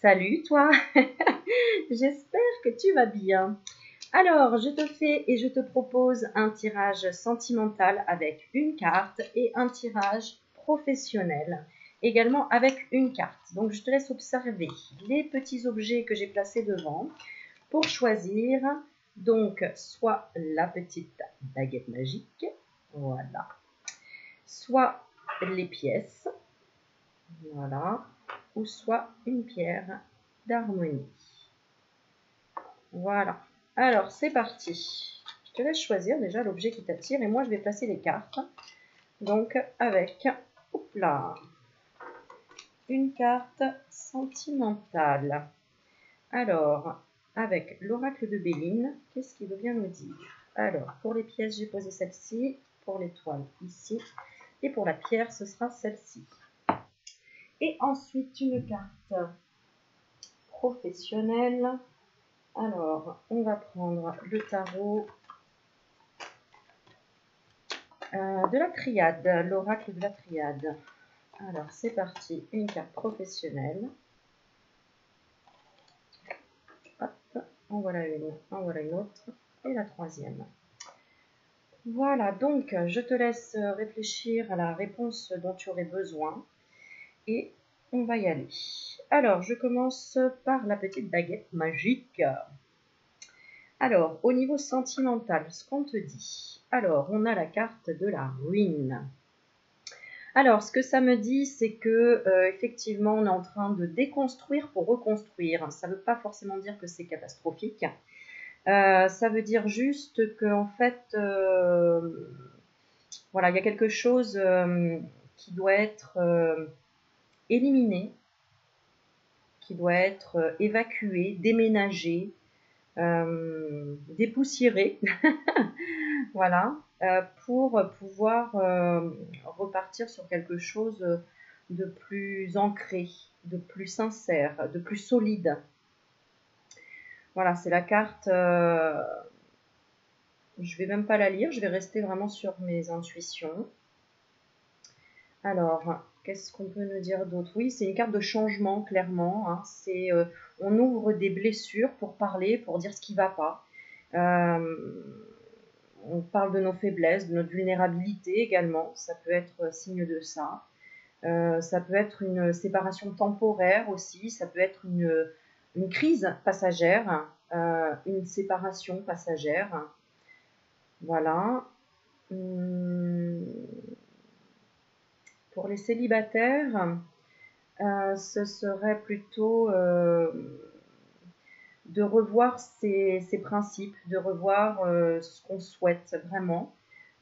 Salut toi, j'espère que tu vas bien. Alors, je te fais et je te propose un tirage sentimental avec une carte et un tirage professionnel également avec une carte. Donc, je te laisse observer les petits objets que j'ai placés devant pour choisir donc soit la petite baguette magique, voilà, soit les pièces, voilà, ou soit une pierre d'harmonie. Voilà. Alors, c'est parti. Je te laisse choisir déjà l'objet qui t'attire et moi, je vais placer les cartes. Donc, avec, hop là, une carte sentimentale. Alors, avec l'oracle de Béline, qu'est-ce qu'il veut bien nous dire? Alors, pour les pièces, j'ai posé celle-ci. Pour l'étoile, ici. Et pour la pierre, ce sera celle-ci. Et ensuite, une carte professionnelle. Alors, on va prendre le tarot de la triade, l'oracle de la triade. Alors, c'est parti. Une carte professionnelle. Hop, en voilà une autre. Et la troisième. Voilà, donc, je te laisse réfléchir à la réponse dont tu aurais besoin. Et on va y aller. Alors, je commence par la petite baguette magique. Alors, au niveau sentimental, ce qu'on te dit. Alors, on a la carte de la ruine. Alors, ce que ça me dit, c'est que effectivement, on est en train de déconstruire pour reconstruire. Ça ne veut pas forcément dire que c'est catastrophique. Ça veut dire juste que, en fait, voilà, il y a quelque chose qui doit être éliminé, qui doit être évacué, déménagé, dépoussiéré, voilà, pour pouvoir repartir sur quelque chose de plus ancré, de plus sincère, de plus solide. Voilà, c'est la carte, je vais même pas la lire, je vais rester vraiment sur mes intuitions. Alors, qu'est-ce qu'on peut nous dire d'autre? Oui, c'est une carte de changement, clairement, hein. C'est, on ouvre des blessures pour parler, pour dire ce qui ne va pas. On parle de nos faiblesses, de notre vulnérabilité également, ça peut être signe de ça. Ça peut être une séparation temporaire aussi, ça peut être une crise passagère, une séparation passagère. Voilà. Pour les célibataires, ce serait plutôt de revoir ses principes, de revoir ce qu'on souhaite vraiment,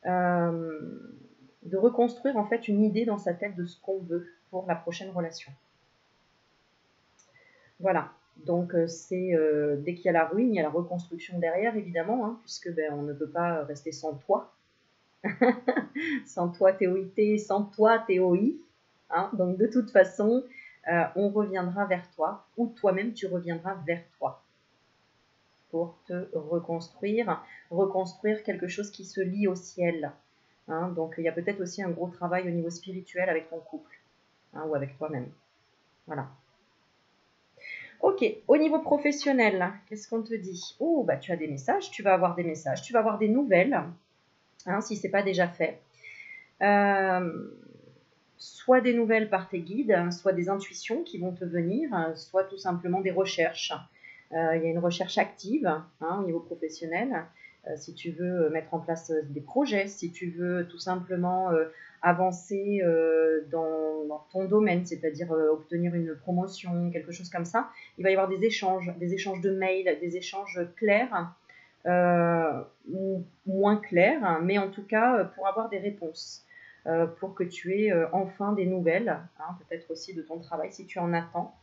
de reconstruire en fait une idée dans sa tête de ce qu'on veut pour la prochaine relation. Voilà, donc c'est dès qu'il y a la ruine, il y a la reconstruction derrière évidemment, hein, puisque on ne peut pas rester sans toi. Sans toi TOIT, sans toi TOI. Hein, donc de toute façon, on reviendra vers toi, ou toi-même tu reviendras vers toi pour te reconstruire quelque chose qui se lie au ciel. Hein, donc il y a peut-être aussi un gros travail au niveau spirituel avec ton couple, hein, ou avec toi-même. Voilà. Ok, au niveau professionnel, qu'est-ce qu'on te dit? Oh, bah tu as des messages, tu vas avoir des messages, tu vas avoir des nouvelles, hein, si ce n'est pas déjà fait. Soit des nouvelles par tes guides, soit des intuitions qui vont te venir, soit tout simplement des recherches. Il y a une recherche active, hein, au niveau professionnel. Si tu veux mettre en place des projets, si tu veux tout simplement avancer dans ton domaine, c'est-à-dire obtenir une promotion, quelque chose comme ça, il va y avoir des échanges de mails, des échanges clairs, ou moins clairs, mais en tout cas pour avoir des réponses. Pour que tu aies enfin des nouvelles, hein, peut-être aussi de ton travail si tu en attends,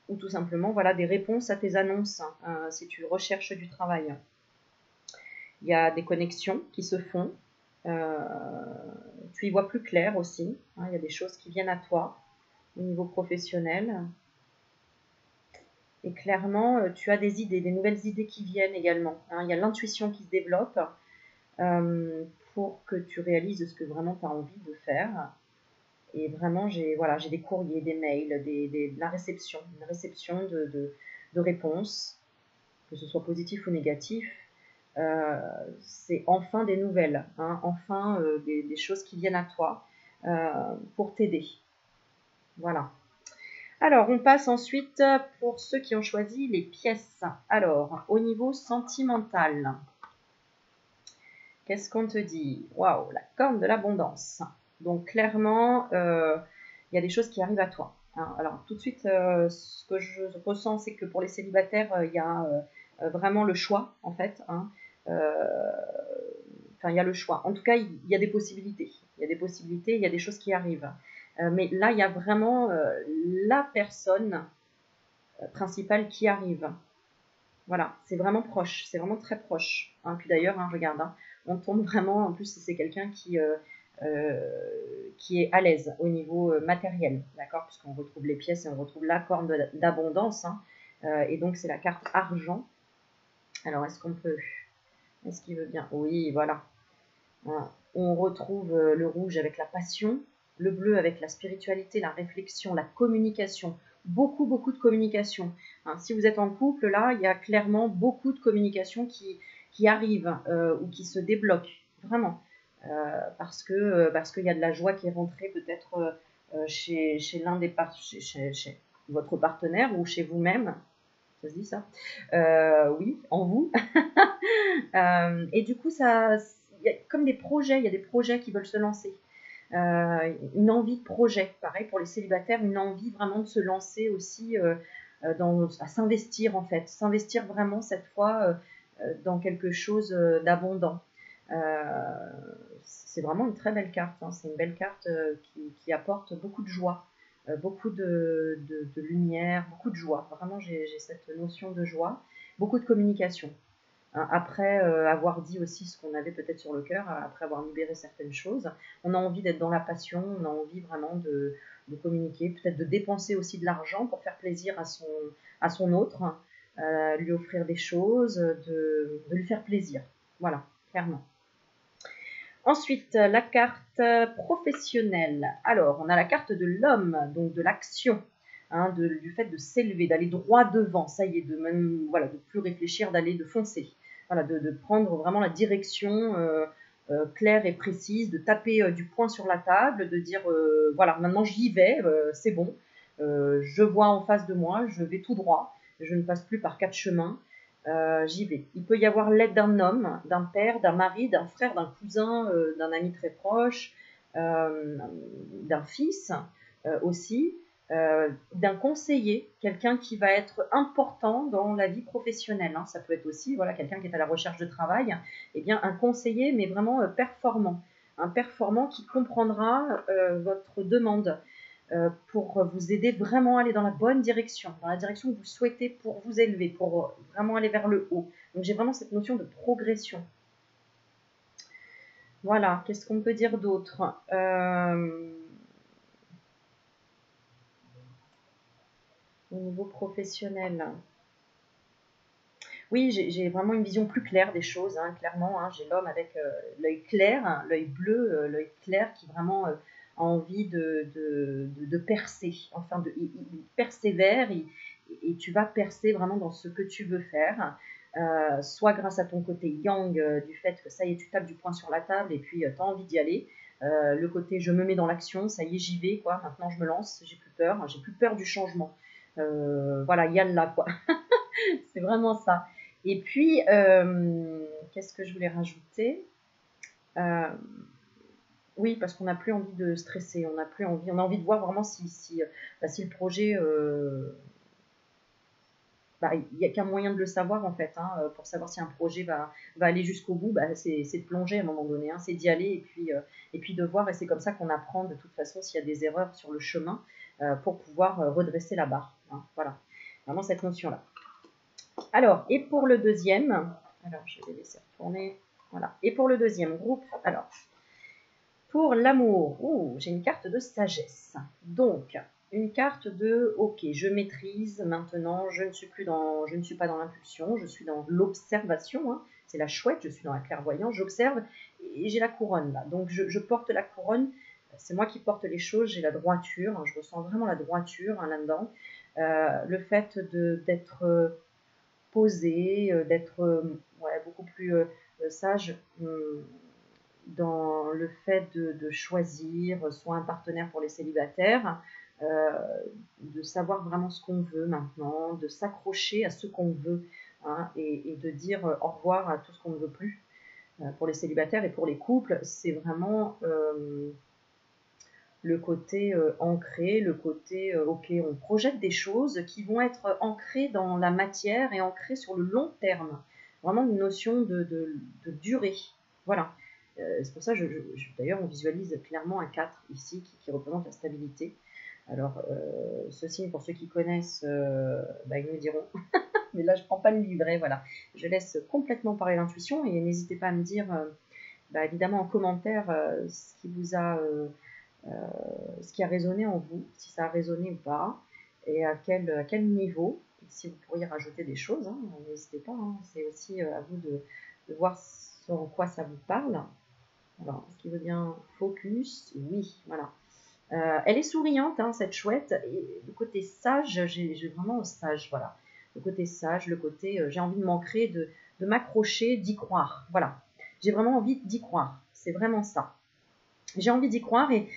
ou tout simplement voilà, des réponses à tes annonces, si tu recherches du travail. Il y a des connexions qui se font, tu y vois plus clair aussi, hein, il y a des choses qui viennent à toi au niveau professionnel. Et clairement, tu as des idées, des nouvelles idées qui viennent également, hein. Il y a l'intuition qui se développe pour que tu réalises ce que vraiment tu as envie de faire. Et vraiment, j'ai des courriers, des mails, de la réception, une réception de réponses, que ce soit positif ou négatif. C'est enfin des nouvelles, hein, enfin des choses qui viennent à toi pour t'aider. Voilà. Alors, on passe ensuite pour ceux qui ont choisi les pièces. Alors, au niveau sentimental, qu'est-ce qu'on te dit? Waouh, la corne de l'abondance. Donc, clairement, il y a des choses qui arrivent à toi. Hein. Alors, tout de suite, ce que je ressens, c'est que pour les célibataires, il y a vraiment le choix, en fait. Hein. Enfin, il y a le choix. En tout cas, il y a des possibilités. Il y a des possibilités, il y a des choses qui arrivent. Mais là, il y a vraiment la personne principale qui arrive. Voilà, c'est vraiment proche, c'est vraiment très proche. Hein. Puis d'ailleurs, hein, regarde, hein, on tombe vraiment, en plus, c'est quelqu'un qui est à l'aise au niveau matériel, d'accord? Puisqu'on retrouve les pièces et on retrouve la corne d'abondance. Hein. Et donc, c'est la carte argent. Alors, est-ce qu'on peut... Est-ce qu'il veut bien? Oui, voilà. Hein. On retrouve le rouge avec la passion, le bleu avec la spiritualité, la réflexion, la communication. Beaucoup, beaucoup de communication. Hein, si vous êtes en couple, là, il y a clairement beaucoup de communication qui arrive ou qui se débloque. Vraiment. Parce qu'il y a de la joie qui est rentrée peut-être chez l'un des chez votre partenaire ou chez vous-même. Ça se dit ça? Oui, en vous. Et du coup, il y a comme des projets, il y a des projets qui veulent se lancer. Une envie de projet, pareil pour les célibataires, une envie vraiment de se lancer aussi à s'investir en fait, s'investir vraiment cette fois dans quelque chose d'abondant. C'est vraiment une très belle carte, hein. C'est une belle carte qui apporte beaucoup de joie, beaucoup de lumière, beaucoup de joie. Vraiment, j'ai cette notion de joie, beaucoup de communication. Hein, après avoir dit aussi ce qu'on avait peut-être sur le cœur, après avoir libéré certaines choses, on a envie d'être dans la passion, on a envie vraiment de communiquer, peut-être de dépenser aussi de l'argent pour faire plaisir à son autre, lui offrir des choses, de lui faire plaisir. Voilà, clairement. Ensuite, la carte professionnelle. Alors, on a la carte de l'homme, donc de l'action, hein, du fait de s'élever, d'aller droit devant, ça y est, voilà, de plus réfléchir, de foncer, voilà, de prendre vraiment la direction claire et précise, de taper du poing sur la table, de dire voilà, maintenant j'y vais, c'est bon, je vois en face de moi, je vais tout droit, je ne passe plus par 4 chemins. J'y vais. Il peut y avoir l'aide d'un homme, d'un père, d'un mari, d'un frère, d'un cousin, d'un ami très proche, d'un fils aussi, d'un conseiller, quelqu'un qui va être important dans la vie professionnelle. Hein. Ça peut être aussi voilà, quelqu'un qui est à la recherche de travail, eh bien, un conseiller, mais vraiment performant. Un performant qui comprendra votre demande, pour vous aider vraiment à aller dans la bonne direction, dans la direction que vous souhaitez pour vous élever, pour vraiment aller vers le haut. Donc j'ai vraiment cette notion de progression. Voilà, qu'est-ce qu'on peut dire d'autre au niveau professionnel? Oui, j'ai vraiment une vision plus claire des choses, hein, clairement. Hein, j'ai l'homme avec l'œil clair, hein, l'œil bleu, l'œil clair, qui vraiment a envie de percer. Enfin, il persévère et tu vas percer vraiment dans ce que tu veux faire. Soit grâce à ton côté yang, du fait que ça y est, tu tapes du poing sur la table et puis tu as envie d'y aller. Le côté je me mets dans l'action, ça y est, j'y vais, quoi. Maintenant je me lance, j'ai plus peur du changement. Voilà, yalla, quoi. C'est vraiment ça. Et puis, qu'est-ce que je voulais rajouter? Oui, parce qu'on n'a plus envie de stresser, on a envie de voir vraiment si le projet, il n'y a qu'un moyen de le savoir en fait, hein, pour savoir si un projet va aller jusqu'au bout, c'est de plonger à un moment donné, hein, c'est d'y aller et puis de voir, et c'est comme ça qu'on apprend de toute façon s'il y a des erreurs sur le chemin pour pouvoir redresser la barre. Hein, voilà, vraiment cette notion-là. Alors, et pour le deuxième, alors je vais laisser retourner, voilà. Et pour le deuxième groupe, alors, pour l'amour, j'ai une carte de sagesse. Donc, une carte de, ok, je maîtrise maintenant, je ne suis pas dans l'impulsion, je suis dans l'observation, hein, c'est la chouette, je suis dans la clairvoyance, j'observe et j'ai la couronne là. Donc, je porte la couronne c'est moi qui porte les choses, j'ai la droiture, hein, je ressens vraiment la droiture, hein, là-dedans. Le fait d'être posé, d'être ouais, beaucoup plus sage dans le fait de choisir soit un partenaire pour les célibataires, euh, de savoir vraiment ce qu'on veut maintenant, de s'accrocher à ce qu'on veut, hein, et de dire au revoir à tout ce qu'on ne veut plus. Pour les célibataires et pour les couples, c'est vraiment le côté ancré, le côté ok, on projette des choses qui vont être ancrées dans la matière et ancrées sur le long terme. Vraiment une notion de durée. Voilà. C'est pour ça, d'ailleurs, on visualise clairement un 4 ici qui représente la stabilité. Alors, ce signe, pour ceux qui connaissent, ils me diront. Mais là, je ne prends pas le livret, voilà. Je laisse complètement parler l'intuition et n'hésitez pas à me dire, évidemment, en commentaire, ce qui a résonné en vous, si ça a résonné ou pas, et à quel niveau. Et si vous pourriez rajouter des choses, hein, n'hésitez pas, hein. C'est aussi à vous de voir sur quoi ça vous parle. Alors, est-ce qu'il veut bien focus? Oui, voilà. Elle est souriante, hein, cette chouette. Et le côté sage, j'ai vraiment sage, voilà. Le côté sage, le côté j'ai envie de m'ancrer, de m'accrocher, d'y croire. Voilà. J'ai vraiment envie d'y croire. C'est vraiment ça. J'ai envie d'y croire et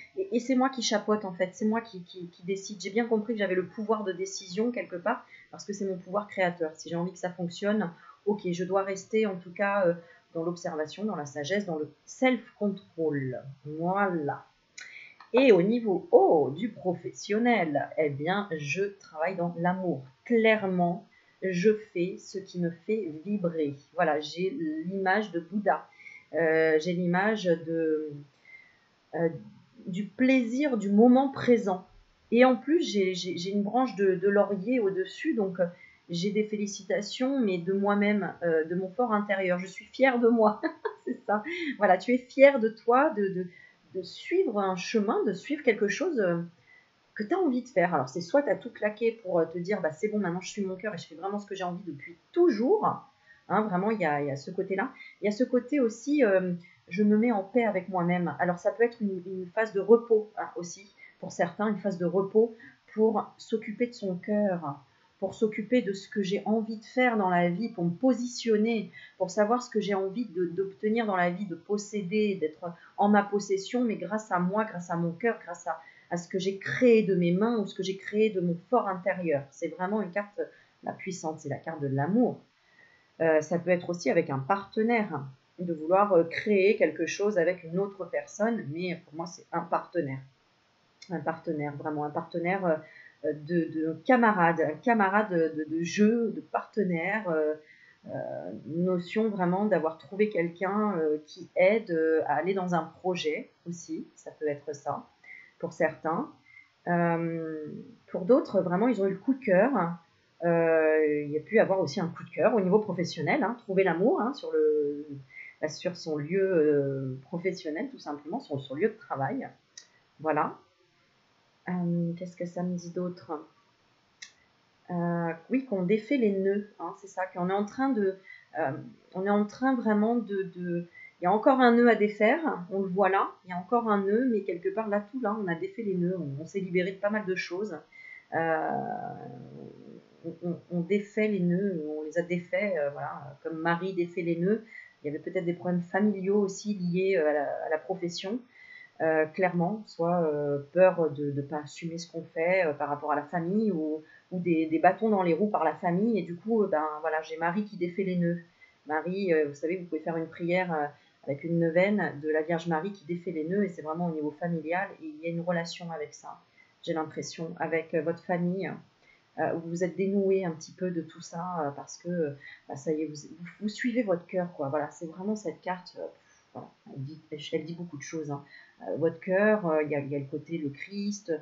c'est moi qui chapeaute en fait. C'est moi qui décide. J'ai bien compris que j'avais le pouvoir de décision quelque part parce que c'est mon pouvoir créateur. Si j'ai envie que ça fonctionne, ok, je dois rester en tout cas dans l'observation, dans la sagesse, dans le self-control. Voilà. Et au niveau du professionnel, eh bien, je travaille dans l'amour. Clairement, je fais ce qui me fait vibrer. Voilà, j'ai l'image de Bouddha. J'ai l'image du plaisir du moment présent. Et en plus, j'ai une branche de laurier au-dessus, donc j'ai des félicitations, mais de moi-même, de mon fort intérieur. Je suis fière de moi, c'est ça. Voilà, tu es fière de toi, de suivre un chemin, de suivre quelque chose que tu as envie de faire. Alors, c'est soit tu as tout claqué pour te dire, c'est bon, maintenant je suis mon cœur et je fais vraiment ce que j'ai envie depuis toujours. Hein, vraiment, il y a ce côté-là. Il y a ce côté aussi, je me mets en paix avec moi-même. Alors, ça peut être une phase de repos, hein, aussi, pour certains, une phase de repos pour s'occuper de son cœur, pour s'occuper de ce que j'ai envie de faire dans la vie, pour me positionner, pour savoir ce que j'ai envie d'obtenir dans la vie, de posséder, d'être en ma possession, mais grâce à moi, grâce à mon cœur, grâce à ce que j'ai créé de mes mains ou ce que j'ai créé de mon fort intérieur. C'est vraiment une carte, la puissante, c'est la carte de l'amour. Ça peut être aussi avec un partenaire, de vouloir créer quelque chose avec une autre personne, mais pour moi c'est un partenaire, vraiment un partenaire de camarade, un camarade de jeu, de partenaire, notion vraiment d'avoir trouvé quelqu'un qui aide à aller dans un projet aussi, ça peut être ça pour certains. Pour d'autres, vraiment, ils ont eu le coup de cœur. Il y a pu avoir aussi un coup de cœur au niveau professionnel, hein, trouver l'amour, hein, sur son lieu professionnel, tout simplement, sur son lieu de travail. Voilà. Qu'est-ce que ça me dit d'autre? Oui, qu'on défait les nœuds, hein, c'est ça, qu'on est en train on est en train vraiment il y a encore un nœud à défaire, on le voit là, il y a encore un nœud, mais quelque part là, on a défait les nœuds, on s'est libéré de pas mal de choses. On défait les nœuds, on les a défaits, voilà, comme Marie défait les nœuds. Il y avait peut-être des problèmes familiaux aussi liés à la profession. Clairement, soit peur de ne pas assumer ce qu'on fait par rapport à la famille ou des bâtons dans les roues par la famille. Et du coup, voilà, j'ai Marie qui défait les nœuds. Marie, vous savez, vous pouvez faire une prière avec une neuvaine de la Vierge Marie qui défait les nœuds et c'est vraiment au niveau familial et il y a une relation avec ça, j'ai l'impression, avec votre famille. Où vous êtes dénoué un petit peu de tout ça parce que ça y est, vous suivez votre cœur, quoi. Voilà, c'est vraiment cette carte. Voilà, elle dit beaucoup de choses, hein. Votre cœur, il y a le côté le Christ.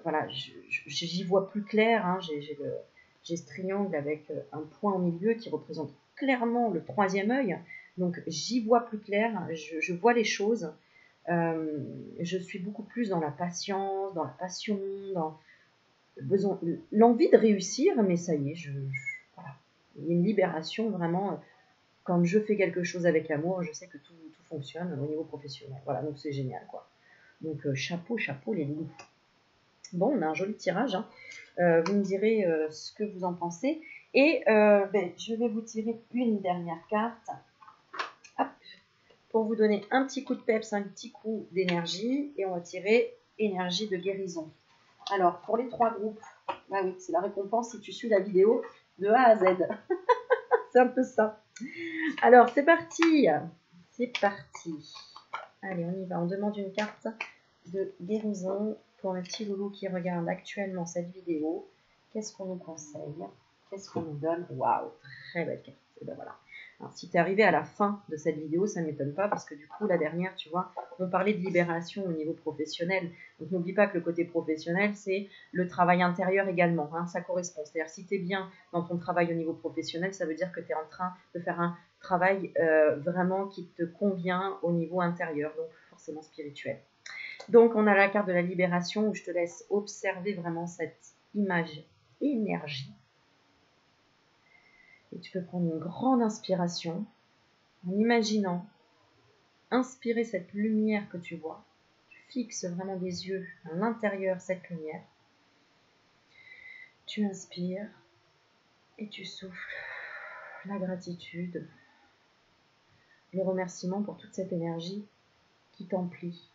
Voilà, j'y vois plus clair, hein. J'ai ce triangle avec un point au milieu qui représente clairement le troisième œil. Donc j'y vois plus clair, je vois les choses. Je suis beaucoup plus dans la patience, dans la passion, dans l'envie de réussir, mais ça y est, voilà. Il y a une libération vraiment. Quand je fais quelque chose avec amour, je sais que tout fonctionne au niveau professionnel. Voilà, donc c'est génial, quoi. Donc, chapeau, chapeau les loulous. Bon, on a un joli tirage. Hein. Vous me direz ce que vous en pensez. Et je vais vous tirer une dernière carte. Hop, pour vous donner un petit coup de peps, un petit coup d'énergie. Et on va tirer énergie de guérison. Alors, pour les 3 groupes, bah oui, c'est la récompense si tu suis la vidéo de A à Z. C'est un peu ça. Alors, c'est parti. C'est parti. Allez, on y va. On demande une carte de guérison pour le petit loulou qui regarde actuellement cette vidéo. Qu'est-ce qu'on nous conseille? Qu'est-ce qu'on nous donne? Waouh, très belle carte. Et ben voilà. Alors, si tu es arrivé à la fin de cette vidéo, ça ne m'étonne pas parce que du coup, la dernière, tu vois, on parlait de libération au niveau professionnel. Donc, n'oublie pas que le côté professionnel, c'est le travail intérieur également. Hein, ça correspond. C'est-à-dire, si tu es bien dans ton travail au niveau professionnel, ça veut dire que tu es en train de faire un travail vraiment qui te convient au niveau intérieur, donc forcément spirituel. Donc, on a la carte de la libération où je te laisse observer vraiment cette image énergie. Et tu peux prendre une grande inspiration en imaginant inspirer cette lumière que tu vois. Tu fixes vraiment des yeux à l'intérieur cette lumière. Tu inspires et tu souffles la gratitude, le remerciement pour toute cette énergie qui t'emplit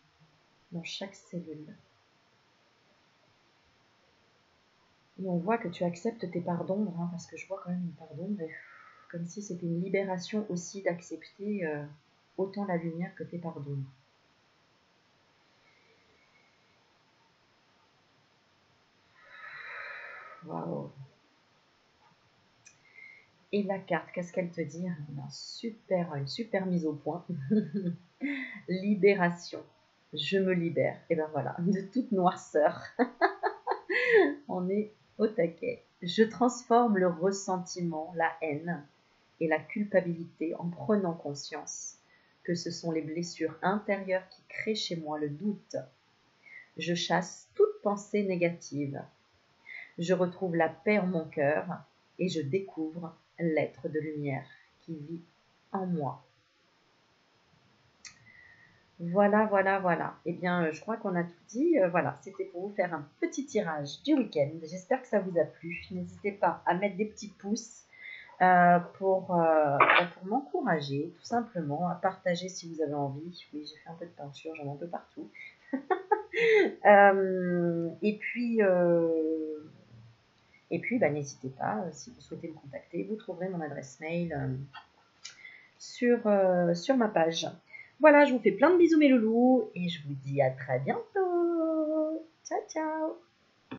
dans chaque cellule. Et on voit que tu acceptes tes parts d'ombre, hein, parce que je vois quand même une part d'ombre, comme si c'était une libération aussi d'accepter autant la lumière que tes parts d'ombre. Waouh! Et la carte, qu'est-ce qu'elle te dit? Une super mise au point. Libération. Je me libère. Et ben voilà, de toute noirceur. On est au taquet. Je transforme le ressentiment, la haine et la culpabilité en prenant conscience que ce sont les blessures intérieures qui créent chez moi le doute. Je chasse toute pensée négative. Je retrouve la paix en mon cœur et je découvre l'être de lumière qui vit en moi. Voilà, voilà, voilà. Eh bien, je crois qu'on a tout dit. Voilà, c'était pour vous faire un petit tirage du week-end. J'espère que ça vous a plu. N'hésitez pas à mettre des petits pouces pour m'encourager, tout simplement, à partager si vous avez envie. Oui, j'ai fait un peu de peinture, j'en ai un peu partout. Et puis, n'hésitez pas, si vous souhaitez me contacter, vous trouverez mon adresse mail sur ma page. Voilà, je vous fais plein de bisous mes loulous et je vous dis à très bientôt. Ciao, ciao.